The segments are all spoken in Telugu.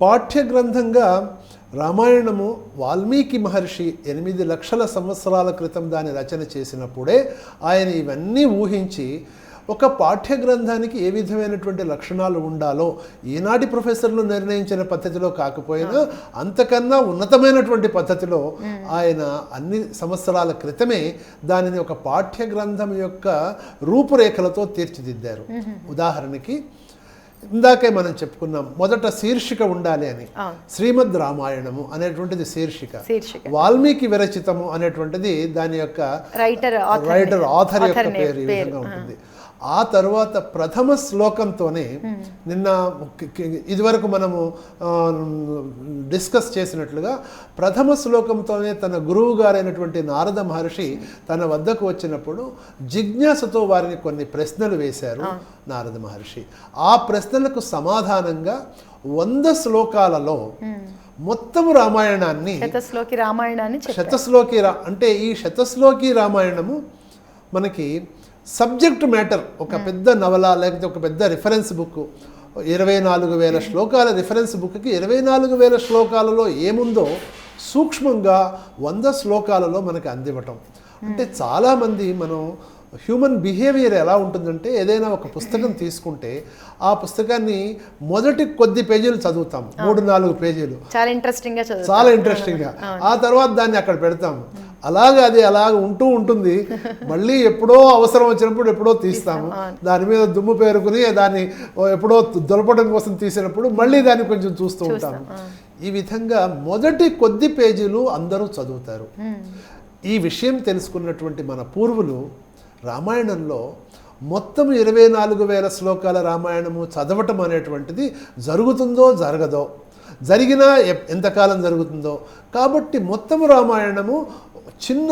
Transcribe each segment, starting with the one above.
పాఠ్య గ్రంథంగా రామాయణము వాల్మీకి మహర్షి 8 లక్షల సంవత్సరాల క్రితం దాని రచన చేసినప్పుడే ఆయన ఇవన్నీ ఊహించి ఒక పాఠ్య గ్రంథానికి ఏ విధమైనటువంటి లక్షణాలు ఉండాలో ఈనాటి ప్రొఫెసర్లు నిర్ణయించిన పద్ధతిలో కాకపోయినా అంతకన్నా ఉన్నతమైనటువంటి పద్ధతిలో ఆయన అన్ని సంవత్సరాల క్రితమే దానిని ఒక పాఠ్య గ్రంథం యొక్క రూపురేఖలతో తీర్చిదిద్దారు. ఉదాహరణకి ఇందాకే మనం చెప్పుకున్నాం, మొదట శీర్షిక ఉండాలి అని. శ్రీమద్ రామాయణము అనేటువంటిది శీర్షిక, వాల్మీకి విరచితము అనేటువంటిది దాని యొక్క రైటర్ ఆథర్ యొక్క పేరు ఈ విధంగా ఉంటుంది. ఆ తర్వాత ప్రథమ శ్లోకంతోనే నిన్న ఇదివరకు మనము డిస్కస్ చేసినట్లుగా ప్రథమ శ్లోకంతోనే తన గురువు గారైనటువంటి నారద మహర్షి తన వద్దకు వచ్చినప్పుడు జిజ్ఞాసతో వారిని కొన్ని ప్రశ్నలు వేశారు నారద మహర్షి. ఆ ప్రశ్నలకు సమాధానంగా 100 శ్లోకాలలో మొత్తం రామాయణాన్ని శతశ్లోకి అంటే ఈ శతశ్లోకి రామాయణము మనకి సబ్జెక్ట్ మ్యాటర్ ఒక పెద్ద నవల లేకపోతే ఒక పెద్ద రిఫరెన్స్ బుక్ 24,000 శ్లోకాల రిఫరెన్స్ బుక్కి 24,000 శ్లోకాలలో ఏముందో సూక్ష్మంగా 100 శ్లోకాలలో మనకి అందివ్వటం. అంటే చాలామంది మనం హ్యూమన్ బిహేవియర్ ఎలా ఉంటుందంటే ఏదైనా ఒక పుస్తకం తీసుకుంటే ఆ పుస్తకాన్ని మొదటి కొద్ది పేజీలు చదువుతాం, 3-4 పేజీలు చాలా ఇంట్రెస్టింగ్గా, ఆ తర్వాత దాన్ని అక్కడ పెడతాము. అలాగే అది అలాగ ఉంటుంది. మళ్ళీ ఎప్పుడో అవసరం వచ్చినప్పుడు ఎప్పుడో తీస్తాము, దాని మీద దుమ్ము పేరుకుని దాన్ని ఎప్పుడో దొలపడం కోసం తీసినప్పుడు మళ్ళీ దాన్ని కొంచెం చూస్తూ ఉంటాము. ఈ విధంగా మొదటి కొద్ది పేజీలు అందరూ చదువుతారు. ఈ విషయం తెలుసుకున్నటువంటి మన పూర్వులు రామాయణంలో మొత్తం 24,000 శ్లోకాల రామాయణము చదవటం అనేటువంటిది జరుగుతుందో జరగదో, జరిగినా ఎంతకాలం జరుగుతుందో, కాబట్టి మొత్తం రామాయణము చిన్న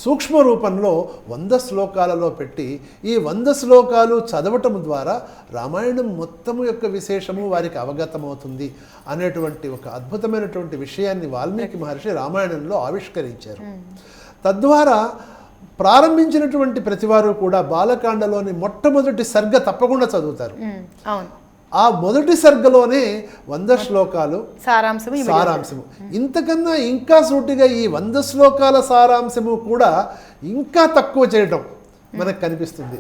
సూక్ష్మ రూపంలో 100 శ్లోకాలలో పెట్టి ఈ 100 శ్లోకాలు చదవటం ద్వారా రామాయణం మొత్తం యొక్క విశేషము వారికి అవగతమవుతుంది అనేటువంటి ఒక అద్భుతమైనటువంటి విషయాన్ని వాల్మీకి మహర్షి రామాయణంలో ఆవిష్కరించారు. తద్వారా ప్రారంభించినటువంటి ప్రతివారు కూడా బాలకాండలోని మొట్టమొదటి సర్గ తప్పకుండా చదువుతారు. ఆ మొదటి సర్గలోనే 100 శ్లోకాలు సారాంశము. ఇంతకన్నా ఇంకా సూటిగా ఈ 100 శ్లోకాల సారాంశము కూడా ఇంకా తక్కువ చేయటం మనకు కనిపిస్తుంది.